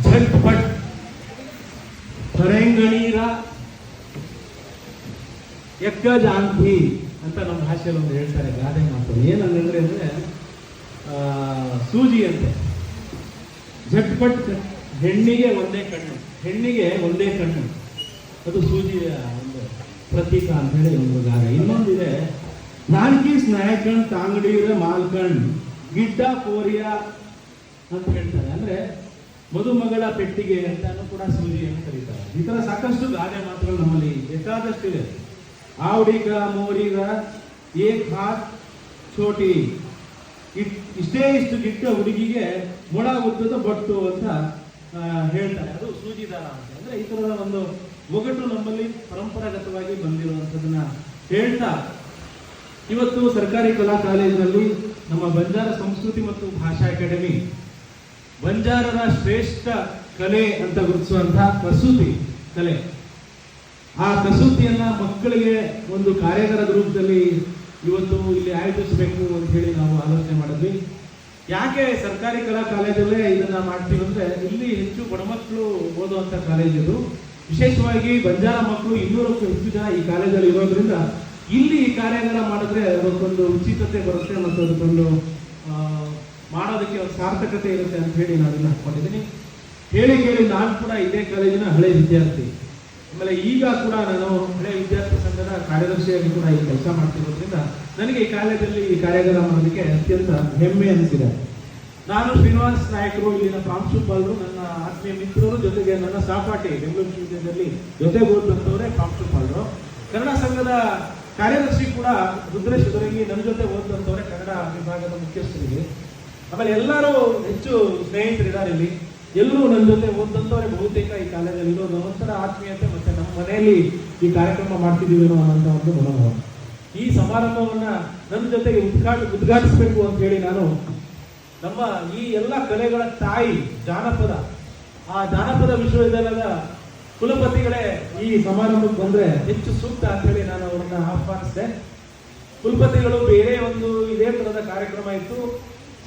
झटपट फरेंगणीरा ಎಕ್ಕ ಜಾಂತಿ ಅಂತ ನಮ್ಮ ಭಾಷೆಯಲ್ಲಿ ಒಂದು ಹೇಳ್ತಾರೆ ಗಾದೆ ಮಾತು. ಏನಂದ್ರೆ ಅಂದ್ರೆ ಸೂಜಿ ಅಂತೆ. ಝಟ್ಪಟ್ ಹೆಣ್ಣಿಗೆ ಒಂದೇ ಕಣ್ಣು, ಹೆಣ್ಣಿಗೆ ಒಂದೇ ಕಣ್ಣು, ಅದು ಸೂಜಿಯ ಒಂದು ಪ್ರತೀಕ ಅಂತ ಹೇಳಿ ಒಂದು ಗಾದೆ. ಇನ್ನೊಂದಿದೆ, ನಾಲ್ಕಿ ಸ್ನಾಯಕಣ್ ತಾಂಗಡೀರ ಮಾಲ್ಕಣ್ ಗಿಡ್ಡ ಕೋರಿಯ ಅಂತ ಹೇಳ್ತಾರೆ. ಅಂದ್ರೆ ಮದುಮಗಳ ಪೆಟ್ಟಿಗೆ ಅಂತಾನು ಕೂಡ ಸೂಜಿಯನ್ನು ಕರೀತಾರೆ. ಈ ತರ ಸಾಕಷ್ಟು ಗಾದೆ ಮಾತುಗಳು ನಮ್ಮಲ್ಲಿ ಬೇಕಾದಷ್ಟಿದೆ. आवड़ीग मोरीग एक हाथ छोटी ಇಷ್ಟೇ ಇಷ್ಟು ಗಿಟ್ಟ ಹುಡುಗಿಗೆ ಮೊಳ ಉದ್ದದ ಬಟ್ಟು ಅಂತ ಹೇಳ್ತಾರೆ. ಅದು ಸೂಜಿದಾರ ಅಂತ. ಅಂದ್ರೆ ಈ ತರದ ಒಂದು ಒಗಟು ನಮ್ಮಲ್ಲಿ ಪರಂಪರಾಗತವಾಗಿ ಬಂದಿರುವಂಥದ್ದನ್ನ ಹೇಳ್ತಾ, ಇವತ್ತು ಸರ್ಕಾರಿ ಕಲಾ ಕಾಲೇಜಿನಲ್ಲಿ ನಮ್ಮ ಬಂಜಾರ ಸಂಸ್ಕೃತಿ ಮತ್ತು ಭಾಷಾ ಅಕಾಡೆಮಿ ಬಂಜಾರರ ಶ್ರೇಷ್ಠ ಕಲೆ ಅಂತ ಗುರುತಿಸುವಂತಹ ಕಸೂತಿ ಕಲೆ, ಆ ಕಸೂತಿಯನ್ನ ಮಕ್ಕಳಿಗೆ ಒಂದು ಕಾರ್ಯಾಗಾರದ ರೂಪದಲ್ಲಿ ಇವತ್ತು ಇಲ್ಲಿ ಆಯೋಜಿಸಬೇಕು ಅಂತ ಹೇಳಿ ನಾವು ಆಲೋಚನೆ ಮಾಡಿದ್ವಿ. ಯಾಕೆ ಸರ್ಕಾರಿ ಕಲಾ ಕಾಲೇಜಲ್ಲೇ ಇದನ್ನ ಮಾಡ್ತೀವಿ ಅಂದ್ರೆ, ಇಲ್ಲಿ ಹೆಚ್ಚು ಬಡಮಕ್ಕಳು ಓದುವಂತ ಕಾಲೇಜ್ ಇದು. ವಿಶೇಷವಾಗಿ ಬಂಜಾರ ಮಕ್ಕಳು 200ಕ್ಕೂ ಹೆಚ್ಚು ಜನ ಈ ಕಾಲೇಜಲ್ಲಿ ಇರೋದ್ರಿಂದ ಇಲ್ಲಿ ಈ ಕಾರ್ಯಾಗಾರ ಮಾಡಿದ್ರೆ ಅದಕ್ಕೊಂದು ಉಚಿತತೆ ಬರುತ್ತೆ ಮತ್ತು ಅದಕ್ಕೊಂದು ಮಾಡೋದಕ್ಕೆ ಒಂದು ಸಾರ್ಥಕತೆ ಇರುತ್ತೆ ಅಂತ ಹೇಳಿ ನಾನು ಇದನ್ನ ಹಾಕೊಂಡಿದ್ದೀನಿ. ಹೇಳಿ ಕೇಳಿ ನಾನು ಕೂಡ ಇದೇ ಕಾಲೇಜಿನ ಹಳೆ ವಿದ್ಯಾರ್ಥಿ. ಆಮೇಲೆ ಈಗ ಕೂಡ ನಾನು ಹಳೆ ವಿದ್ಯಾರ್ಥಿ ಸಂಘದ ಕಾರ್ಯದರ್ಶಿಯಾಗಿ ಕೂಡ ಇಲ್ಲಿ ಕೆಲಸ ಮಾಡ್ತಿರೋದ್ರಿಂದ ನನಗೆ ಈ ಕಾಲೇಜಲ್ಲಿ ಈ ಕಾರ್ಯಾಗಾರ ಮಾಡೋದಕ್ಕೆ ಅತ್ಯಂತ ಹೆಮ್ಮೆ ಅನಿಸಿದೆ. ನಾನು ಶ್ರೀನಿವಾಸ್ ನಾಯಕರು, ಇಲ್ಲಿನ ಪ್ರಾಂಶುಪಾಲರು, ನನ್ನ ಆತ್ಮೀಯ ಮಿತ್ರರು, ಜೊತೆಗೆ ನನ್ನ ಸಹಪಾಠಿ ಬೆಂಗಳೂರು ವಿಶ್ವವಿದ್ಯಾಲಯದಲ್ಲಿ ಜೊತೆಗೆ ಓದಂತವರೇ ಪ್ರಾಂಶುಪಾಲರು, ಕನ್ನಡ ಸಂಘದ ಕಾರ್ಯದರ್ಶಿ ಕೂಡ ರುದ್ರೇಶ್ ಎದುರಿಗೆ ನನ್ನ ಜೊತೆ ಓದಂತವರೇ ಕನ್ನಡ ವಿಭಾಗದ ಮುಖ್ಯಸ್ಥರಿಗೆ. ಆಮೇಲೆ ಎಲ್ಲರೂ ಹೆಚ್ಚು ಸ್ನೇಹಿತರಿದ್ದಾರೆ ಇಲ್ಲಿ, ಎಲ್ಲರೂ ನನ್ನ ಜೊತೆ ಓದಂತವರೇ ಬಹುತೇಕ ಈ ಕಾಲೇಜಲ್ಲಿ ಇರೋದು. ಒಂಥರ ಆತ್ಮೀಯತೆ ಮತ್ತೆ ನಮ್ಮ ಮನೆಯಲ್ಲಿ ಈ ಕಾರ್ಯಕ್ರಮ ಮಾಡ್ತಿದ್ದೀವಿ ಅನ್ನೋ ಒಂದು ಮನೋಭಾವ. ಈ ಸಮಾರಂಭವನ್ನ ನನ್ನ ಜೊತೆಗೆ ಉದ್ಘಾಟಿಸಬೇಕು ಅಂತ ಹೇಳಿ ನಾನು ನಮ್ಮ ಈ ಎಲ್ಲ ಕಲೆಗಳ ತಾಯಿ ಜಾನಪದ, ಆ ಜಾನಪದ ವಿಶ್ವವಿದ್ಯಾಲಯದ ಕುಲಪತಿಗಳೇ ಈ ಸಮಾರಂಭಕ್ಕೆ ಬಂದ್ರೆ ಹೆಚ್ಚು ಸೂಕ್ತ ಅಂತ ಹೇಳಿ ನಾನು ಅವರನ್ನ ಆಹ್ವಾನಿಸಿದೆ. ಕುಲಪತಿಗಳು ಬೇರೆ ಒಂದು ಇದೇ ತರದ ಕಾರ್ಯಕ್ರಮ ಇತ್ತು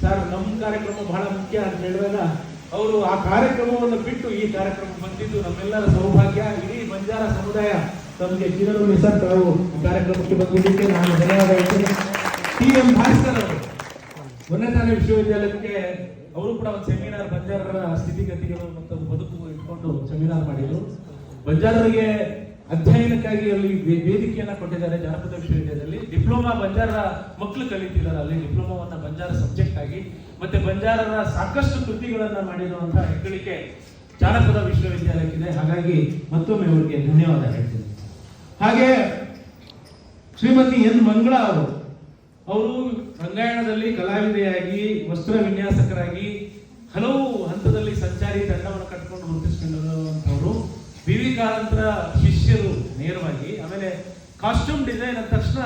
ಸರ್, ನಮ್ಮ ಕಾರ್ಯಕ್ರಮ ಬಹಳ ಮುಖ್ಯ ಅಂತ ಹೇಳಿದಾಗ ಅವರು ಆ ಕಾರ್ಯಕ್ರಮವನ್ನು ಬಿಟ್ಟು ಈ ಕಾರ್ಯಕ್ರಮ ಬಂದಿದ್ದು ನಮ್ಮೆಲ್ಲರ ಸೌಭಾಗ್ಯ. ಇಡೀ ಬಂಜಾರ ಸಮುದಾಯ ತಮಗೆ ಚಿರಋಣಿ ಸರ್, ತಾವು ಕಾರ್ಯಕ್ರಮಕ್ಕೆ ಬಂದಿದ್ದಕ್ಕೆ ನಾನು ಧನ್ಯವಾದ ಹೇಳ್ತೀನಿ. TM ಭಾಸ್ಕರ್ ಅವರು ವನ್ಯತಾನೆ ವಿಶ್ವವಿದ್ಯಾಲಯಕ್ಕೆ ಅವರು ಕೂಡ ಒಂದು ಸೆಮಿನಾರ್ ಬಂಜಾರರ ಸ್ಥಿತಿಗತಿಗಳು ಮತ್ತು ಬದುಕು ಇಟ್ಕೊಂಡು ಸೆಮಿನಾರ್ ಮಾಡಿದ್ರು. ಬಂಜಾರರಿಗೆ ಅಧ್ಯಯನಕ್ಕಾಗಿ ಅಲ್ಲಿ ವೇದಿಕೆಯನ್ನ ಕೊಟ್ಟಿದ್ದಾರೆ ಜಾನಪದ ವಿಶ್ವವಿದ್ಯಾಲಯದಲ್ಲಿ. ಡಿಪ್ಲೊಮಾ ಬಂಜಾರ ಮಕ್ಕಳು ಕಲಿತಿದ್ದಾರೆ ಅಲ್ಲಿ ಡಿಪ್ಲೊಮಾವನ್ನ ಬಂಜಾರ ಸಬ್ಜೆಕ್ಟ್ ಆಗಿ. ಮತ್ತೆ ಬಂಜಾರರ ಸಾಕಷ್ಟು ಕೃತಿಗಳನ್ನ ಮಾಡಿರುವಂತಹ ಹೆಗ್ಗಳಿಕೆ ಜಾನಪದ ವಿಶ್ವವಿದ್ಯಾಲಯಕ್ಕಿದೆ. ಹಾಗಾಗಿ ಮತ್ತೊಮ್ಮೆ ಅವರಿಗೆ ಧನ್ಯವಾದ ಹೇಳ್ತೀನಿ. ಹಾಗೆ ಶ್ರೀಮತಿ ಎನ್ ಮಂಗಳಾ ಅವರು ರಂಗಾಯಣದಲ್ಲಿ ಕಲಾವಿದೆಯಾಗಿ, ವಸ್ತ್ರ ವಿನ್ಯಾಸಕರಾಗಿ ಹಲವು ಹಂತದಲ್ಲಿ ಸಂಚಾರಿ ತಂಡವನ್ನು ಕಟ್ಕೊಂಡು ಗುರುತಿಸಿಕೊಂಡಿರುವಂತವರು. BV ಕಾರಂತರ ಶಿಷ್ಯರು ನೇರವಾಗಿ. ಆಮೇಲೆ ಕಾಸ್ಟ್ಯೂಮ್ ಡಿಸೈನ್ ಅಂದ ತಕ್ಷಣ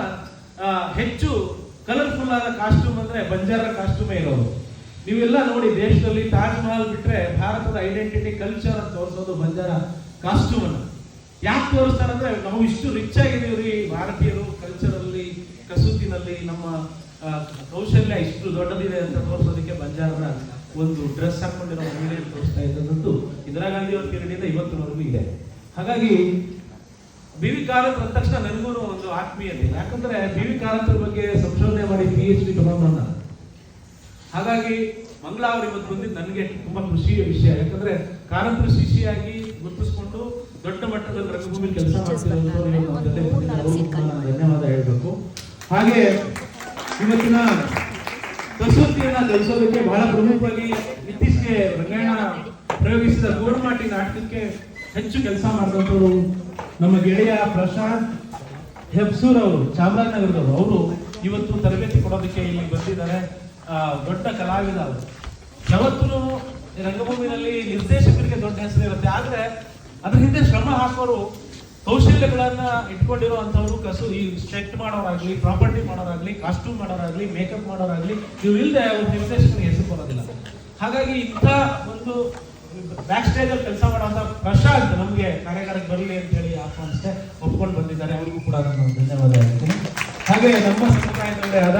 ಹೆಚ್ಚು ಕಲರ್ಫುಲ್ ಆದ ಕಾಸ್ಟ್ಯೂಮ್ ಅಂದ್ರೆ ಬಂಜಾರ ಕಾಸ್ಟ್ಯೂಮೇ ಇರೋದು. ನೀವೆಲ್ಲ ನೋಡಿ, ದೇಶದಲ್ಲಿ ತಾಜ್ ಮಹಲ್ ಬಿಟ್ರೆ ಭಾರತದ ಐಡೆಂಟಿಟಿ ಕಲ್ಚರ್ ಅಂತ ತೋರಿಸೋದು ಬಂಜಾರ ಕಾಸ್ಟ್ಯೂಮ್ ಅನ್ನ. ಯಾಕೆ ತೋರಿಸ್ತಾರೆ ಅಂದ್ರೆ, ನಾವು ಇಷ್ಟು ರಿಚ್ ಆಗಿದೀವ್ರಿ ಭಾರತೀಯರು ಕಲ್ಚರಲ್ಲಿ, ಕಸೂತಿನಲ್ಲಿ ನಮ್ಮ ಕೌಶಲ್ಯ ಇಷ್ಟು ದೊಡ್ಡದಿದೆ ಅಂತ ತೋರಿಸೋದಕ್ಕೆ ಬಂಜಾರರ ಒಂದು ಡ್ರೆಸ್ ಹಾಕೊಂಡಿರೋ ಮಹಿಳೆಯನ್ನು ತೋರಿಸ್ತಾ ಇದ್ದದ್ದು ಇಂದಿರಾ ಗಾಂಧಿ ಅವರ ಪೀರಿಯಡ್ ಇವತ್ತಿನವರೆಗೂ ಇದೆ. ಹಾಗಾಗಿ BV ಕಾರಂತರ ಅಂದ ತಕ್ಷಣ ನನಗೂ ಒಂದು ಆತ್ಮೀಯತೆ. ಯಾಕಂದ್ರೆ BV ಕಾರಂತರ ಬಗ್ಗೆ ಸಂಶೋಧನೆ ಮಾಡಿ PhD ತಗೊಂಡ. ಹಾಗಾಗಿ ಮಂಗಳಾ ಅವರು ಇವತ್ತು ಬಂದಿದ್ದು ನನಗೆ ತುಂಬಾ ಖುಷಿಯ ವಿಷಯ. ಯಾಕಂದ್ರೆ ಕಾರಂತರ ಶಿಷ್ಯಾಗಿ ಗುರುತಿಸಿಕೊಂಡು ದೊಡ್ಡ ಮಟ್ಟದಲ್ಲಿ ರಂಗಭೂಮಿ ಕೆಲಸ ಮಾಡ್ತಿರೋದು ಧನ್ಯವಾದ ಹೇಳ್ಬೇಕು. ಹಾಗೆ ಇವತ್ತಿನ ಕಸೂತಿಯನ್ನ ಕಲಿಸೋದಕ್ಕೆ ಬಹಳ ಪ್ರಮುಖವಾಗಿ ಇತ್ತೀಚೆಗೆ ರಂಗಾಯಣ ಪ್ರಯೋಗಿಸಿದ ಗೋರ್ಮಾಟಿ ನಾಟಕಕ್ಕೆ ಹೆಚ್ಚು ಕೆಲಸ ಮಾಡಿದವರು ನಮ್ಮ ಗೆಳೆಯ ಪ್ರಶಾಂತ್ ಹೆಬ್ಸೂರ್ ಅವರು, ಚಾಮರಾಜನಗರದವರು. ಅವರು ಇವತ್ತು ತರಬೇತಿ ಕೊಡೋದಕ್ಕೆ ಇಲ್ಲಿ ಬಂದಿದ್ದಾರೆ. ದೊಡ್ಡ ಕಲಾವಿದ ಅವರು. ಯಾವತ್ತೂ ರಂಗಭೂಮಿನಲ್ಲಿ ನಿರ್ದೇಶಕರಿಗೆ ದೊಡ್ಡ ಹೆಸರು ಇರುತ್ತೆ, ಆದ್ರೆ ಅದ್ರ ಹಿಂದೆ ಶ್ರಮ ಹಾಕೋರು, ಕೌಶಲ್ಯಗಳನ್ನ ಇಟ್ಕೊಂಡಿರುವಂತವ್ರು, ಈ ಸೆಟ್ ಮಾಡೋರಾಗ್ಲಿ, ಪ್ರಾಪರ್ಟಿ ಮಾಡೋರಾಗ್ಲಿ, ಕಾಸ್ಟ್ಯೂಮ್ ಮಾಡೋರಾಗ್ಲಿ, ಮೇಕಪ್ ಮಾಡೋರಾಗ್ಲಿ, ಇವು ಇಲ್ಲದೆ ಅವ್ರ ನಿರ್ದೇಶಕರಿಗೆ ಹೆಸರು ಬರೋದಿಲ್ಲ. ಹಾಗಾಗಿ ಇಂಥ ಒಂದು ಬ್ಯಾಕ್ ಸ್ಟೇಜ್ ಅಲ್ಲಿ ಕೆಲಸ ಮಾಡುವಂತ ಪ್ರಶಾಂತ್ ನಮ್ಗೆ ಕಾರ್ಯಾಗಾರಕ್ಕೆ ಬರಲಿ ಅಂತ ಹೇಳಿ ಆಹ್ವಾನಿಸಿದೆ, ಒಪ್ಕೊಂಡು ಬಂದಿದ್ದಾರೆ. ಅವರಿಗೂ ಕೂಡ ನಾನು ಧನ್ಯವಾದ ಹೇಳ್ತೀನಿ. ಹಾಗೆ ನಮ್ಮ ಸಮುದಾಯದವರೇ ಆದ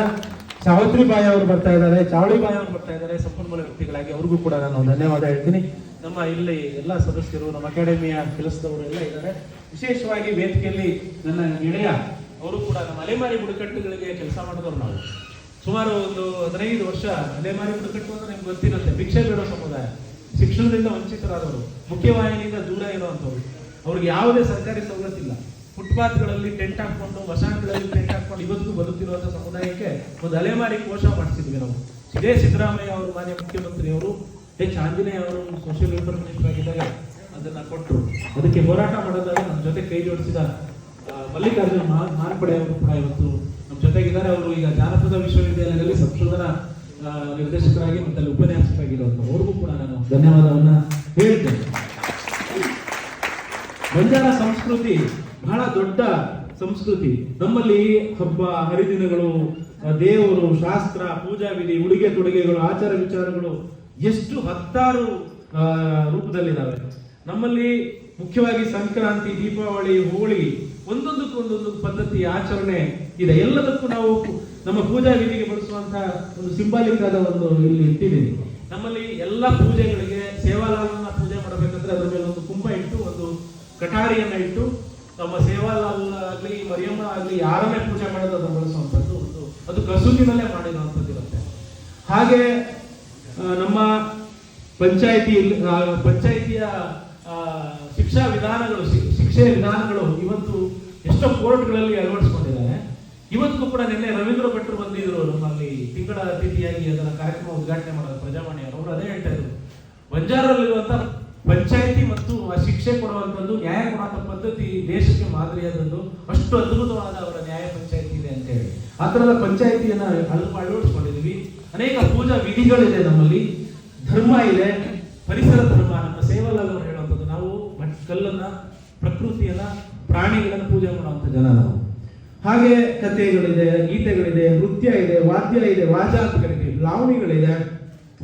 ಸಾವಿತ್ರಿ ಬಾಯಿ ಅವರು ಬರ್ತಾ ಇದ್ದಾರೆ, ಚಾವಳಿ ಬಾಯಿ ಅವರು ಬರ್ತಾ ಇದ್ದಾರೆ ಸಂಪನ್ಮೂಲ ವ್ಯಕ್ತಿಗಳಾಗಿ. ಅವ್ರಿಗೂ ಕೂಡ ನಾನು ಧನ್ಯವಾದ ಹೇಳ್ತೀನಿ. ನಮ್ಮ ಇಲ್ಲಿ ಎಲ್ಲ ಸದಸ್ಯರು, ನಮ್ಮ ಅಕಾಡೆಮಿಯ ಕೆಲಸದವರು ಎಲ್ಲ ಇದ್ದಾರೆ. ವಿಶೇಷವಾಗಿ ವೇದಿಕೆಯಲ್ಲಿ ನನ್ನ ಗೆಳೆಯ ಅವರು ಕೂಡ ನಮ್ಮ ಅಲೆಮಾರಿ ಬುಡಕಟ್ಟುಗಳಿಗೆ ಕೆಲಸ ಮಾಡಿದವರು. ನಾವು ಸುಮಾರು ಒಂದು 15 ವರ್ಷ ಅಲೆಮಾರಿ ಬುಡಕಟ್ಟು ಅಂದ್ರೆ ನಿಮ್ಗೆ ಗೊತ್ತಿರುತ್ತೆ, ಭಿಕ್ಷೆ ಬೇಡೋ ಸಮುದಾಯ, ಶಿಕ್ಷಣದಿಂದ ವಂಚಿತರಾದವರು, ಮುಖ್ಯವಾಹಿನಿಯಿಂದ ದೂರ ಇರುವಂಥವ್ರು, ಅವ್ರಿಗೆ ಯಾವುದೇ ಸರ್ಕಾರಿ ಸವಲತ್ತಿಲ್ಲ, ಫುಟ್ಪಾತ್ಗಳಲ್ಲಿ ಟೆಂಟ್ ಹಾಕೊಂಡು, ಮಶಾನ್ಗಳಲ್ಲಿ ಟೆಂಟ್ ಹಾಕೊಂಡು ಇವತ್ತು ಬದುಕಿರುವಂಥ ಸಮುದಾಯಕ್ಕೆ ಒಂದು ಅಲೆಮಾರಿ ಕೋಶ ಮಾಡಿಸಿದ್ವಿ ನಾವು. ಇದೇ ಸಿದ್ದರಾಮಯ್ಯ ಅವರು, ಮಾನ್ಯ ಮುಖ್ಯಮಂತ್ರಿ ಅವರು, ಆಂಜನೇಯ ಅವರು ಸೋಷಿಯಲ್ ವೆಲ್ಫೇರ್ ಮಿನಿಸ್ಟರ್ ಆಗಿದ್ದಾಗ ಅದನ್ನ ಕೊಟ್ಟರು. ಅದಕ್ಕೆ ಹೋರಾಟ ಮಾಡೋದಾಗ ನಮ್ಮ ಜೊತೆ ಕೈ ಜೋಡಿಸಿದ ಮಲ್ಲಿಕಾರ್ಜುನ್ ಮಾರ್ಪಡೆ ಅವರು ಕೂಡ ಇವತ್ತು ನಮ್ಮ ಜೊತೆಗಿದ್ದಾರೆ. ಅವರು ಈಗ ಜಾನಪದ ವಿಶ್ವವಿದ್ಯಾಲಯದಲ್ಲಿ ಸಂಶೋಧನಾ ನಿರ್ದೇಶಕರಾಗಿ ಮತ್ತೆ ಅಲ್ಲಿ ಉಪನ್ಯಾಸಕರಾಗಿರುವಂತ ಅವ್ರಿಗೂ ಕೂಡ ನಾನು ಧನ್ಯವಾದವನ್ನ ಹೇಳ್ತೇನೆ. ಬಂಜಾರ ಸಂಸ್ಕೃತಿ ಬಹಳ ದೊಡ್ಡ ಸಂಸ್ಕೃತಿ. ನಮ್ಮಲ್ಲಿ ಹಬ್ಬ ಹರಿದಿನಗಳು, ದೇವರು, ಶಾಸ್ತ್ರ, ಪೂಜಾ ವಿಧಿ, ಉಡುಗೆ ತೊಡುಗೆಗಳು, ಆಚಾರ ವಿಚಾರಗಳು ಎಷ್ಟು 10 ರೂಪದಲ್ಲಿದ್ದಾವೆ. ನಮ್ಮಲ್ಲಿ ಮುಖ್ಯವಾಗಿ ಸಂಕ್ರಾಂತಿ, ದೀಪಾವಳಿ, ಹೋಳಿ ಒಂದೊಂದು ಪದ್ಧತಿ, ಆಚರಣೆ ಇದೆ. ಎಲ್ಲದಕ್ಕೂ ನಾವು ನಮ್ಮ ಪೂಜಾ ವಿಧಿಗೆ ಬಳಸುವಂತಹ ಒಂದು ಸಿಂಬಾಲಿಕ್ ಆದ ಒಂದು ಇಲ್ಲಿ ಇಟ್ಟಿದ್ದೀನಿ. ನಮ್ಮಲ್ಲಿ ಎಲ್ಲ ಪೂಜೆಗಳಿಗೆ ಸೇವಾಲಾಲನ ಪೂಜೆ ಮಾಡಬೇಕಂದ್ರೆ ಅದ್ರ ಮೇಲೆ ಒಂದು ಕುಂಭ ಇಟ್ಟು, ಒಂದು ಕಟಾರಿಯನ್ನ ಇಟ್ಟು, ನಮ್ಮ ಸೇವಾಲಾಲ್ ಆಗ್ಲಿ, ಮರಿಯಮ್ಮ ಆಗ್ಲಿ, ಯಾರನ್ನೇ ಪೂಜೆ ಮಾಡೋದು ಅದನ್ನು ಬಳಸುವಂಥದ್ದು ಒಂದು ಅದು ಕಸೂತಿನಲ್ಲೇ ಮಾಡಿರುವಂಥದ್ದು ಇರುತ್ತೆ. ಹಾಗೆ ನಮ್ಮ ಪಂಚಾಯಿತಿಯ ಶಿಕ್ಷೆಯ ವಿಧಾನಗಳು ಇವತ್ತು ಎಷ್ಟೋ ಕೋರ್ಟ್ಗಳಲ್ಲಿ ಅಳವಡಿಸಿಕೊಂಡಿದ್ದಾರೆ. ಇವತ್ತು ಕೂಡ ನಿನ್ನೆ ರವೀಂದ್ರ ಭಟ್ರು ಬಂದಿದ್ರು ನಮ್ಮಲ್ಲಿ ತಿಂಗಳ ಅತಿಥಿಯಾಗಿ ಅದನ್ನ ಕಾರ್ಯಕ್ರಮ ಉದ್ಘಾಟನೆ ಮಾಡೋದು ಪ್ರಜಾವಾಣಿ ಅವರು. ಅದೇ ಹೇಳ್ತಾ ಇದ್ರು, ಬಂಜಾರಲ್ಲಿರುವಂತ ಪಂಚಾಯಿತಿ ಮತ್ತು ಆ ಶಿಕ್ಷೆ ಕೊಡುವಂಥದ್ದು, ನ್ಯಾಯ ಕೊಡುವಂಥ ಪದ್ಧತಿ ದೇಶಕ್ಕೆ ಮಾದರಿಯಾದದ್ದು, ಅಷ್ಟು ಅದ್ಭುತವಾದ ಅವರ ನ್ಯಾಯ ಪಂಚಾಯಿತಿ ಇದೆ ಅಂತ ಹೇಳಿ ಆ ಥರದ ಪಂಚಾಯಿತಿಯನ್ನ ಅಳವಡಿಸ್ಕೊಂಡಿದ್ವಿ. ಅನೇಕ ಪೂಜಾ ವಿಧಿಗಳಿದೆ ನಮ್ಮಲ್ಲಿ, ಧರ್ಮ ಇದೆ, ಪರಿಸರ ಧರ್ಮ. ನಮ್ಮ ಸೇವಾಲಾಲ್ ಅವರು ಹೇಳುವಂಥದ್ದು, ನಾವು ಕಲ್ಲನ್ನ, ಪ್ರಕೃತಿಯನ್ನ, ಪ್ರಾಣಿಗಳನ್ನ ಪೂಜೆ ಮಾಡುವಂಥ ಜನ ನಾವು. ಹಾಗೆ ಕಥೆಗಳಿದೆ, ಗೀತೆಗಳಿದೆ, ನೃತ್ಯ ಇದೆ, ವಾದ್ಯ ಇದೆ, ವಾಜಾ ಅಂತ ಕರಿತೀವಿ, ಲಾವಣಿಗಳಿದೆ,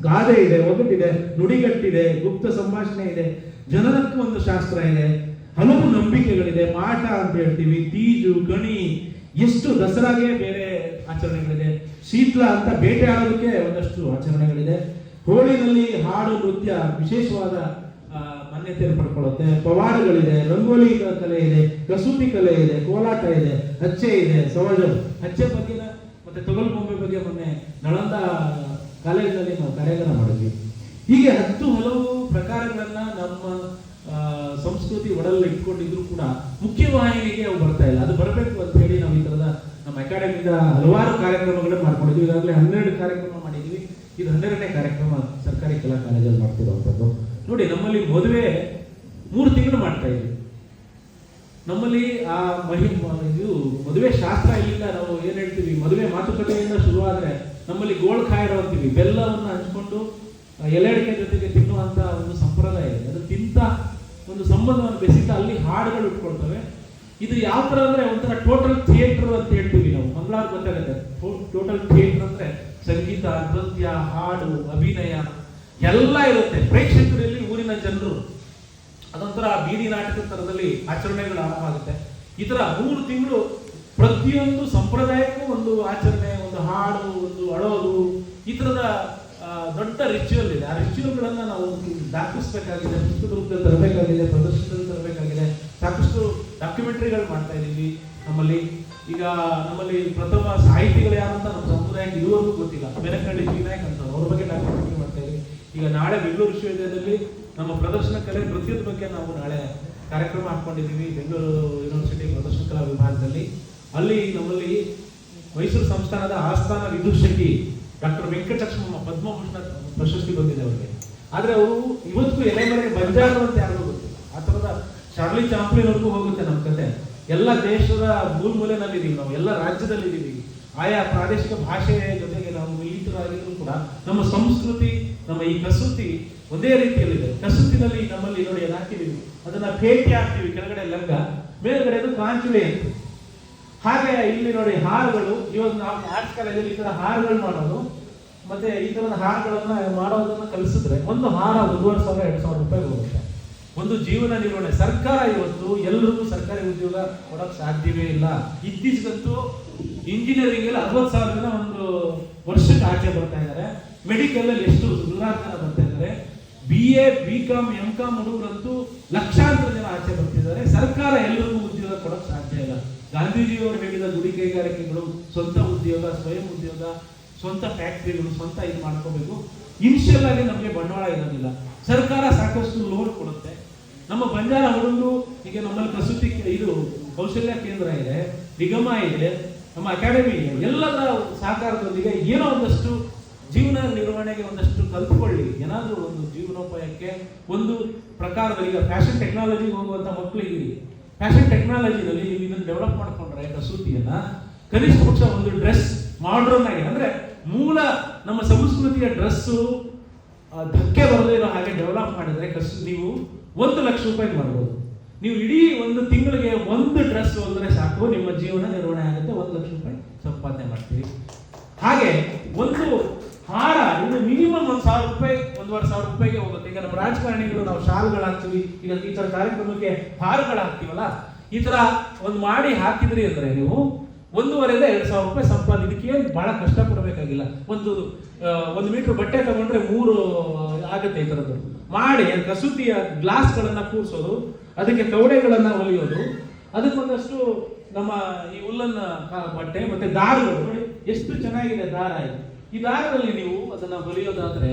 ಗಾದೆ ಇದೆ, ಒಗಟಿದೆ, ನುಡಿಗಟ್ಟಿದೆ, ಗುಪ್ತ ಸಂಭಾಷಣೆ ಇದೆ, ಜನನಕ್ಕೆ ಒಂದು ಶಾಸ್ತ್ರ ಇದೆ, ಹಲವು ನಂಬಿಕೆಗಳಿದೆ, ಮಾಟ ಅಂತ ಹೇಳ್ತೀವಿ, ತೀಜು, ಗಣಿ, ಎಷ್ಟು ದಸರಾಗೆ ಬೇರೆ ಆಚರಣೆಗಳಿದೆ, ಶೀತ್ಲ ಅಂತ ಬೇಟೆ ಆಡೋದಕ್ಕೆ ಒಂದಷ್ಟು ಆಚರಣೆಗಳಿದೆ. ಹೋಳಿನಲ್ಲಿ ಹಾಡು, ನೃತ್ಯ ವಿಶೇಷವಾದ ಮಾನ್ಯತೆಯನ್ನು ಪಡ್ಕೊಳ್ಳುತ್ತೆ. ಪವಾಡಗಳಿದೆ, ರಂಗೋಲಿ ಕಲೆ ಇದೆ, ಕಸೂತಿ ಕಲೆ ಇದೆ, ಕೋಲಾಟ ಇದೆ, ಹಚ್ಚೆ ಇದೆ, ಸಮಾಜ ಹಚ್ಚೆ ಬಗ್ಗೆ ಮತ್ತೆ ತೊಗಲು ಬೊಂಬೆ ಬಗ್ಗೆ ಮೊನ್ನೆ ನಳಂದ ಕಾಲೇಜಿನಲ್ಲಿ ನಾವು ಕಾರ್ಯಕ್ರಮ ಮಾಡಿದ್ವಿ. ಹೀಗೆ 10 ಹಲವು ಪ್ರಕಾರಗಳನ್ನ ನಮ್ಮ ಸಂಸ್ಕೃತಿ ಒಡಲಲ್ಲಿ ಇಟ್ಕೊಂಡಿದ್ರು ಕೂಡ ಮುಖ್ಯವಾಹಿನಿಗೆ ಅವು ಬರ್ತಾ ಇಲ್ಲ. ಅದು ಬರಬೇಕು ಅಂತ ಹೇಳಿ ನಾವು ಈ ತರದ ನಮ್ಮ ಅಕಾಡೆಮಿಯಿಂದ ಹಲವಾರು ಕಾರ್ಯಕ್ರಮಗಳನ್ನ ಮಾಡ್ಕೊಂಡಿದ್ವಿ. ಈಗಾಗಲೇ 12 ಕಾರ್ಯಕ್ರಮ ಮಾಡಿದ್ವಿ. ಇದು 12ನೇ ಕಾರ್ಯಕ್ರಮ ಸರ್ಕಾರಿ ಕಲಾ ಕಾಲೇಜಲ್ಲಿ ಮಾಡ್ತಿರುವಂಥದ್ದು. ನೋಡಿ, ನಮ್ಮಲ್ಲಿ ಮದುವೆ 3 ತಿಂಗಳು ಮಾಡ್ತಾ ಇದ್ವಿ. ನಮ್ಮಲ್ಲಿ ಆ ಇದು ಮದುವೆ ಶಾಸ್ತ್ರ ಇಲ್ಲಿಂದ ನಾವು ಏನ್ ಹೇಳ್ತೀವಿ, ಮದುವೆ ಮಾತುಕತೆಯಿಂದ ಶುರುವಾದ್ರೆ ನಮ್ಮಲ್ಲಿ ಗೋಳ್ಖಾಯಿರೋ ಅಂತೀವಿ, ಬೆಲ್ಲವನ್ನು ಹಂಚ್ಕೊಂಡು ಎಲೆ ಅಡಿಕೆ ಜೊತೆಗೆ ತಿನ್ನುವಂತ ಒಂದು ಸಂಪ್ರದಾಯ ಇದೆ. ಅದು ತಿಂತ ಒಂದು ಸಂಬಂಧವನ್ನು ಬೆಸೀತಾ ಅಲ್ಲಿ ಹಾಡುಗಳು ಇಟ್ಕೊಳ್ತವೆ. ಇದು ಯಾವ ತರ ಅಂದ್ರೆ ಒಂಥರ ಟೋಟಲ್ ಥಿಯೇಟರ್ ಅಂತ ಹೇಳ್ತೀವಿ ನಾವು. ಮಂಗಳವಾರ ಗೊತ್ತಾಗುತ್ತೆ, ಟೋಟಲ್ ಥಿಯೇಟರ್ ಅಂದ್ರೆ ಸಂಗೀತ, ನೃತ್ಯ, ಹಾಡು, ಅಭಿನಯ ಎಲ್ಲ ಇರುತ್ತೆ. ಪ್ರೇಕ್ಷಕರಲ್ಲಿ ಊರಿನ ಜನರು ಅದೊಂಥರ ಬೀದಿ ನಾಟಕ ತರದಲ್ಲಿ ಆಚರಣೆಗಳು ಆರಂಭ. ಈ ತರ 3 ತಿಂಗಳು ಪ್ರತಿಯೊಂದು ಸಂಪ್ರದಾಯಕ್ಕೂ ಒಂದು ಆಚರಣೆ, ಒಂದು ಹಾಡು, ಒಂದು ಅಳೋದು, ಈ ತರದ ದೊಡ್ಡ ರಿಚುವಲ್ ಇದೆ. ಆ ರಿಚುವಲ್ಗಳನ್ನ ನಾವು ದಾಖಲಿಸಬೇಕಾಗಿದೆ, ಪುಸ್ತಕದ ರೂಪದಲ್ಲಿ ತರಬೇಕಾಗಿದೆ, ಪ್ರದರ್ಶನದಲ್ಲಿ ತರಬೇಕಾಗಿದೆ. ಸಾಕಷ್ಟು ಡಾಕ್ಯುಮೆಂಟರಿಗಳು ಮಾಡ್ತಾ ಇದ್ದೀವಿ ನಮ್ಮಲ್ಲಿ. ಈಗ ನಮ್ಮಲ್ಲಿ ಪ್ರಥಮ ಸಾಹಿತಿಗಳು ಯಾರಂತ ನಮ್ಮ ಸಮುದಾಯಕ್ಕೆ ಇದುವರೆಗೂ ಗೊತ್ತಿಲ್ಲ. ಬೆನಕಳ್ಳಿ ವಿನಾಯಕ್ ಅಂತ, ಅವ್ರ ಬಗ್ಗೆ ಡಾಕ್ಯುಮೆಂಟರಿ ಮಾಡ್ತಾ ಇದ್ದೀವಿ. ಈಗ ನಾಳೆ ಬೆಂಗಳೂರು ವಿಶ್ವವಿದ್ಯಾಲಯದಲ್ಲಿ ನಮ್ಮ ಪ್ರದರ್ಶನ ಕಲೆ ನೃತ್ಯದ ಬಗ್ಗೆ ನಾವು ನಾಳೆ ಕಾರ್ಯಕ್ರಮ ಹಾಕೊಂಡಿದ್ದೀವಿ. ಬೆಂಗಳೂರು ಯೂನಿವರ್ಸಿಟಿ ಪ್ರದರ್ಶನ ಕಲಾ ವಿಭಾಗದಲ್ಲಿ. ಅಲ್ಲಿ ನಮ್ಮಲ್ಲಿ ಮೈಸೂರು ಸಂಸ್ಥಾನದ ಆಸ್ಥಾನ ವಿದೂಷಕಿ ಡಾಕ್ಟರ್ ವೆಂಕಟಲಕ್ಷ್ಮಮ್ಮ ಪದ್ಮಭೂಷಣ ಪ್ರಶಸ್ತಿ ಬಂದಿದೆ ಅವರಿಗೆ. ಆದ್ರೆ ಅವರು ಇವತ್ತಿಗೂ ಎಲೆಮರೆಗೆ ಬಂಜಾರ ಅಂತ ಯಾರಿಗೂ ಗೊತ್ತಿಲ್ಲ. ಆ ತರದ ಶಾರ್ಲಿ ಚಾಂಪ್ಲಿನ್ವರೆಗೂ ಹೋಗುತ್ತೆ ನಮ್ಮ ಕತೆ. ಎಲ್ಲ ದೇಶದ ಮೂಲೆನಲ್ಲಿದ್ದೀವಿ ನಾವು, ಎಲ್ಲ ರಾಜ್ಯದಲ್ಲಿದ್ದೀವಿ. ಆಯಾ ಪ್ರಾದೇಶಿಕ ಭಾಷೆಯ ಜೊತೆಗೆ ನಾವು ಮಿಲಿತರಾಗಿದ್ರು ಕೂಡ ನಮ್ಮ ಸಂಸ್ಕೃತಿ, ನಮ್ಮ ಈ ಕಸೂತಿ ಒಂದೇ ರೀತಿಯಲ್ಲಿದೆ. ಕಸೂತಿನಲ್ಲಿ ನಮ್ಮಲ್ಲಿ ನೋಡಿ ಅದು ಹಾಕಿದೀವಿ, ಅದನ್ನ ಭೇಟಿ ಹಾಕ್ತೀವಿ, ಕೆಳಗಡೆ ಲಂಗ, ಮೇಲ್ಗಡೆ ಅದು ಕಾಂಚುಲೆ ಅಂತ. ಹಾಗೆ ಇಲ್ಲಿ ನೋಡಿ ಹಾರಗಳು, ಇವಾಗ ನಾವು ಆರ್ಟ್ಸ್ ಕಾಲೇಜಲ್ಲಿ ಈ ತರ ಹಾರಗಳು ಮಾಡೋದು, ಮತ್ತೆ ಈ ತರದ ಹಾರಗಳನ್ನ ಮಾಡೋದನ್ನ ಕಲಿಸಿದ್ರೆ ಒಂದು ಹಾರ 1,500-2,000 ರೂಪಾಯಿ ಹೋಗುತ್ತೆ. ಒಂದು ಜೀವನ ನಿರ್ವಹಣೆ. ಸರ್ಕಾರ ಇವತ್ತು ಎಲ್ಲರಿಗೂ ಸರ್ಕಾರಿ ಉದ್ಯೋಗ ಕೊಡಕ್ ಸಾಧ್ಯವೇ ಇಲ್ಲ. ಇತ್ತೀಚೆಗಂತೂ ಇಂಜಿನಿಯರಿಂಗ್ ಅಲ್ಲಿ 60,000 ಜನ ಒಂದು ವರ್ಷಕ್ಕೆ ಆಚೆ ಬರ್ತಾ ಇದ್ದಾರೆ. ಮೆಡಿಕಲ್ ಅಲ್ಲಿ ಎಷ್ಟು 100,000 ಜನ ಬರ್ತಾ ಇದ್ದಾರೆ. BA BCom MCom ಹುಡುಗರಂತೂ ಲಕ್ಷಾಂತರ ಜನ ಆಚೆ ಬರ್ತಿದ್ದಾರೆ. ಸರ್ಕಾರ ಎಲ್ಲರಿಗೂ ಉದ್ಯೋಗ ಕೊಡೋಕೆ ಸಾಧ್ಯ ಇಲ್ಲ. ಗಾಂಧೀಜಿಯವರು ಹೇಳಿದ ಗುಡಿ ಕೈಗಾರಿಕೆಗಳು, ಸ್ವಂತ ಉದ್ಯೋಗ, ಸ್ವಯಂ ಉದ್ಯೋಗ, ಸ್ವಂತ ಫ್ಯಾಕ್ಟ್ರಿಗಳು, ಸ್ವಂತ ಇದು ಮಾಡ್ಕೋಬೇಕು. ಇನಿಷಿಯಲ್ ಆಗಿ ನಮಗೆ ಬಂಡವಾಳ ಇರೋದಿಲ್ಲ. ಸರ್ಕಾರ ಸಾಕಷ್ಟು ಲೋನ್ ಕೊಡುತ್ತೆ. ನಮ್ಮ ಬಂಜಾರ ಹುಡುಗರು ಈಗ ನಮ್ಮಲ್ಲಿ ಕಸೂತಿ ಇದು ಕೌಶಲ್ಯ ಕೇಂದ್ರ ಇದೆ, ನಿಗಮ ಇದೆ, ನಮ್ಮ ಅಕಾಡೆಮಿ ಇದೆ. ಎಲ್ಲದರ ಸಹಕಾರದೊಂದಿಗೆ ಏನೋ ಒಂದಷ್ಟು ಜೀವನ ನಿರ್ವಹಣೆಗೆ ಒಂದಷ್ಟು ಕಲ್ತ್ಕೊಳ್ಳಿ. ಏನಾದರೂ ಒಂದು ಜೀವನೋಪಾಯಕ್ಕೆ ಒಂದು ಪ್ರಕಾರದಲ್ಲಿ ಈಗ ಫ್ಯಾಷನ್ ಟೆಕ್ನಾಲಜಿಗೆ ಹೋಗುವಂತ ಮಕ್ಕಳಿಗೆ ಫ್ಯಾಷನ್ ಟೆಕ್ನಾಲಜಿನಲ್ಲಿ ನೀವು ಇದನ್ನು ಡೆವಲಪ್ ಮಾಡ್ಕೊಂಡ್ರೆ ಕಸೂತಿಯನ್ನ ಕನಿಷ್ಠ ಪಕ್ಷ ಒಂದು ಡ್ರೆಸ್ ಮಾಡರ್ನ್ ಆಗಿ ಅಂದ್ರೆ ಮೂಲ ನಮ್ಮ ಸಂಸ್ಕೃತಿಯ ಡ್ರೆಸ್ಸು ಧಕ್ಕೆ ಬರದೇ ಇರೋ ಹಾಗೆ ಡೆವಲಪ್ ಮಾಡಿದ್ರೆ ನೀವು 1 ಲಕ್ಷ ರೂಪಾಯಿ ಮಾಡ್ಬೋದು. ನೀವು ಇಡೀ ಒಂದು ತಿಂಗಳಿಗೆ ಒಂದು ಡ್ರೆಸ್ ಹೊಲಿದ್ರೆ ಸಾಕು, ನಿಮ್ಮ ಜೀವನ ನಿರ್ವಹಣೆ ಆಗುತ್ತೆ. 1 ಲಕ್ಷ ರೂಪಾಯಿ ಸಂಪಾದನೆ ಮಾಡ್ತೀರಿ. ಹಾಗೆ ಒಂದು ಹಾರ ಇದು ಮಿನಿಮಮ್ 1,000 ರೂಪಾಯಿ, 1,500 ರೂಪಾಯಿಗೆ ಹೋಗುತ್ತೆ. ಈಗ ನಮ್ಮ ರಾಜಕಾರಣಿಗಳು ನಾವು ಶಾಲ್ಗಳಾಗ್ತೀವಿ, ಈಗ ಈ ತರ ಕಾರ್ಯಕ್ರಮಕ್ಕೆ ಹಾರಗಳಾಗ್ತೀವಲ್ಲ, ಈ ತರ ಒಂದು ಮಾಡಿ ಹಾಕಿದ್ರಿ ಅಂದ್ರೆ ನೀವು 1,500-2,000 ರೂಪಾಯಿ ಸಂಪಾದನೆ. ಇದಕ್ಕೆ ಏನು ಬಹಳ ಕಷ್ಟ ಪಡಬೇಕಾಗಿಲ್ಲ. ಒಂದು ಮೀಟರ್ ಬಟ್ಟೆ ತಗೊಂಡ್ರೆ 3 ಆಗುತ್ತೆ. ಈ ತರದ್ದು ಮಾಡಿ ಕಸೂತಿಯ ಗ್ಲಾಸ್ಗಳನ್ನ ಕೂರಿಸೋದು, ಅದಕ್ಕೆ ಕವಡೆಗಳನ್ನ ಹೊಲಿಯೋದು, ಅದಕ್ಕೊಂದಷ್ಟು ನಮ್ಮ ಈ ಹುಲ್ಲನ್ನ ಬಟ್ಟೆ ಮತ್ತೆ ದಾರಗಳು ನೋಡಿ ಎಷ್ಟು ಚೆನ್ನಾಗಿದೆ ದಾರ ಇದು. ಈ ದಾರದಲ್ಲಿ ನೀವು ಅದನ್ನ ಹೊಲಿಯೋದಾದ್ರೆ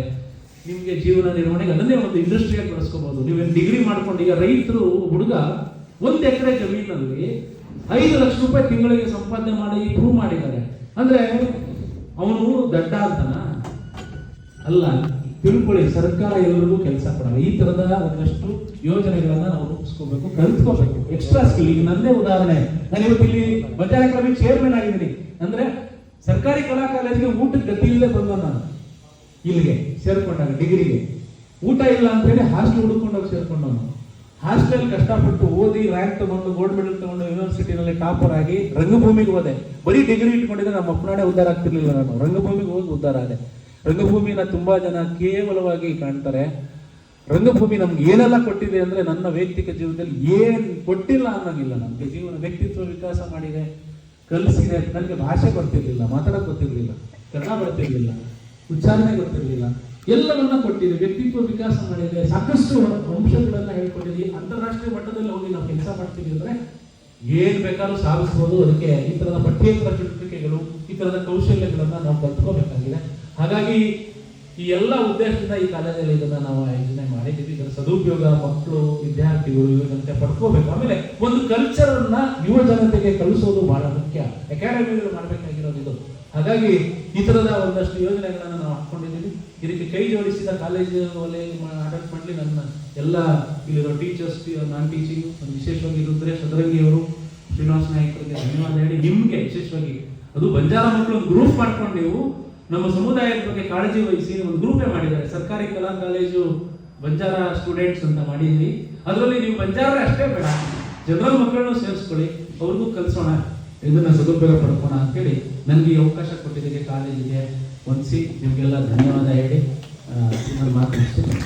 ನಿಮ್ಗೆ ಜೀವನ ನಿರ್ವಹಣೆಗೆ ಅದನ್ನೇ ಒಂದು ಇಂಡಸ್ಟ್ರಿಯಾಗಿ ಬಳಸ್ಕೋಬಹುದು. ನೀವೇನು ಡಿಗ್ರಿ ಮಾಡ್ಕೊಂಡು ಈಗ ರೈತರು ಹುಡುಗ 1 ಎಕರೆ ಜಮೀನಲ್ಲಿ 5 ಲಕ್ಷ ರೂಪಾಯಿ ತಿಂಗಳಿಗೆ ಸಂಪಾದನೆ ಮಾಡಿ ಪ್ರೂವ್ ಮಾಡಿದ್ದಾರೆ ಅಂದ್ರೆ ಅವನು ದಡ್ಡ ಅಂತನ ಅಲ್ಲ. ತಿಳ್ಕೊಳ್ಳಿ, ಸರ್ಕಾರ ಎಲ್ಲರಿಗೂ ಕೆಲಸ ಕೊಡಲ್ಲ. ಈ ತರದ ಒಂದಷ್ಟು ಯೋಜನೆಗಳನ್ನ ನಾವು ರೂಪಿಸ್ಕೋಬೇಕು, ಕಲ್ತ್ಕೋಬೇಕು. Extra skill. ಈಗ ನಂದೇ ಉದಾಹರಣೆ, ನಾನು ಇವತ್ತು ಇಲ್ಲಿ ಬಂಜಾರ ಅಕಾಡೆಮಿ ಚೇರ್ಮನ್ ಆಗಿದ್ದೀನಿ ಅಂದ್ರೆ ಸರ್ಕಾರಿ ಕಲಾ ಕಾಲೇಜಿಗೆ ಊಟಕ್ಕೆ ಗತಿ ಇಲ್ಲದೆ ಬಂದ ನಾನು ಇಲ್ಲಿಗೆ ಸೇರ್ಕೊಂಡಾಗ ಡಿಗ್ರಿಗೆ ಊಟ ಇಲ್ಲ ಅಂತ ಹೇಳಿ ಹಾಸ್ಟೆಲ್ ಹುಡುಕೊಂಡೋಗಿ ಸೇರ್ಕೊಂಡವನು. ಹಾಸ್ಟೆಲ್ ಕಷ್ಟಪಟ್ಟು ಓದಿ ರ್ಯಾಂಕ್ ತಗೊಂಡು ಗೋಲ್ಡ್ ಮೆಡಲ್ ತಗೊಂಡು ಯೂನಿವರ್ಸಿಟಿನಲ್ಲಿ ಟಾಪರ್ ಆಗಿ ರಂಗಭೂಮಿಗೆ ಹೋದೆ. ಬರೀ ಡಿಗ್ರಿ ಇಟ್ಕೊಂಡಿದ್ರೆ ನಮ್ಮ ಅಪ್ಪನಾಡೆ ಉದ್ಧಾರ ಆಗ್ತಿರ್ಲಿಲ್ಲ. ನಾನು ರಂಗಭೂಮಿಗೆ ಹೋಗಿ ಉದ್ಧಾರ ಆದೆ. ರಂಗಭೂಮಿನ ತುಂಬಾ ಜನ ಕೇವಲವಾಗಿ ಕಾಣ್ತಾರೆ. ರಂಗಭೂಮಿ ನಮ್ಗೆ ಏನೆಲ್ಲ ಕೊಟ್ಟಿದೆ ಅಂದ್ರೆ ನನ್ನ ವೈಯಕ್ತಿಕ ಜೀವನದಲ್ಲಿ ಏನ್ ಕೊಟ್ಟಿಲ್ಲ ಅನ್ನೋಂಗಿಲ್ಲ. ನಮ್ಗೆ ಜೀವನ ವ್ಯಕ್ತಿತ್ವ ವಿಕಾಸ ಮಾಡಿದೆ, ಕಲಿಸಿದೆ. ನನಗೆ ಭಾಷೆ ಬರ್ತಿರ್ಲಿಲ್ಲ, ಮಾತಾಡಕ್ ಗೊತ್ತಿರ್ಲಿಲ್ಲ, ಕನ್ನಡ ಬರ್ತಿರ್ಲಿಲ್ಲ, ಉಚ್ಚಾರಣೆ ಗೊತ್ತಿರ್ಲಿಲ್ಲ, ಎಲ್ಲವನ್ನ ಕೊಟ್ಟಿದೆ. ವ್ಯಕ್ತಿತ್ವ ವಿಕಾಸ ಮಾಡಿದೆ, ಸಾಕಷ್ಟು ಅಂಶಗಳನ್ನ ಹೇಳ್ಕೊಟ್ಟಿದ್ವಿ. ಅಂತಾರಾಷ್ಟ್ರೀಯ ಮಟ್ಟದಲ್ಲಿ ಹೋಗಿ ನಾವು ಕೆಲಸ ಮಾಡ್ತೀವಿ ಅಂದ್ರೆ ಏನ್ ಬೇಕಾದ್ರೂ ಸಾಧಿಸಬಹುದು. ಅದಕ್ಕೆ ಈ ತರದ ಪಠ್ಯೇತರ ಚಟುವಟಿಕೆಗಳು, ಈ ತರದ ಕೌಶಲ್ಯಗಳನ್ನ ನಾವು ಕಲ್ತ್ಕೋಬೇಕಾಗಿದೆ. ಹಾಗಾಗಿ ಈ ಎಲ್ಲ ಉದ್ದೇಶದಿಂದ ಈ ಕಾಲೇಜಲ್ಲಿ ಇದನ್ನ ನಾವು ಆಯೋಜನೆ ಮಾಡಿದ್ದೀವಿ. ಇದರ ಸದುಪಯೋಗ ಮಕ್ಕಳು, ವಿದ್ಯಾರ್ಥಿಗಳು ಇವರಂತೆ ಪಡ್ಕೋಬೇಕು. ಆಮೇಲೆ ಒಂದು ಕಲ್ಚರ್ ಅನ್ನ ಯುವ ಜನತೆಗೆ ಕಲಿಸೋದು ಬಹಳ ಮುಖ್ಯ. ಅಕಾಡೆಮಿಗಳು ಮಾಡಬೇಕಾಗಿರೋದು ಇದು. ಹಾಗಾಗಿ ಈ ತರದ ಒಂದಷ್ಟು ಯೋಜನೆಗಳನ್ನ ನಾವು ಹಾಕೊಂಡಿದ್ದೀವಿ. ಇದಕ್ಕೆ ಕೈ ಜೋಡಿಸಿದ ಕಾಲೇಜು ಆಡಳಿತ ಮಂಡಳಿ, ನನ್ನ ಎಲ್ಲ ಇಲ್ಲಿರೋ ಟೀಚರ್ಸ್, ನಾನ್ ಟೀಚಿಂಗ್, ವಿಶೇಷವಾಗಿ ರುದ್ರೇಶ್ ಅದರಂಗಿ ಅವರು, ಶ್ರೀನಿವಾಸ ನಾಯ್ಕರಿಗೆ ಧನ್ಯವಾದ ಹೇಳಿ, ನಿಮ್ಗೆ ವಿಶೇಷವಾಗಿ ಅದು ಬಂಜಾರ ಮಕ್ಕಳು ಒಂದು ಗ್ರೂಪ್ ಮಾಡ್ಕೊಂಡು ನೀವು ನಮ್ಮ ಸಮುದಾಯದ ಬಗ್ಗೆ ಕಾಳಜಿ ವಹಿಸಿ ಒಂದು ಗ್ರೂಪೇ ಮಾಡಿದ್ದಾರೆ. ಸರ್ಕಾರಿ ಕಲಾ ಕಾಲೇಜು ಬಂಜಾರ ಸ್ಟೂಡೆಂಟ್ಸ್ ಅಂತ ಮಾಡಿದ್ವಿ. ಅದರಲ್ಲಿ ನೀವು ಬಂಜಾರ ಅಷ್ಟೇ ಬೇಡ, ಜನರಲ್ ಮಕ್ಕಳನ್ನು ಸೇರಿಸ್ಕೊಳ್ಳಿ, ಅವ್ರಿಗೂ ಕಲಿಸೋಣ, ಇದನ್ನ ಸದುಪಯೋಗ ಪಡ್ಕೋಣ ಅಂತೇಳಿ ನನಗೆ ಈ ಅವಕಾಶ ಕೊಟ್ಟಿದ್ದಕ್ಕೆ ಕಾಲೇಜಿಗೆ ವಂದಿಸಿ ನಿಮಗೆಲ್ಲ ಧನ್ಯವಾದ ಹೇಳಿ ನನ್ನ ಮಾತು ಮುಗಿಸ್ತೀನಿ.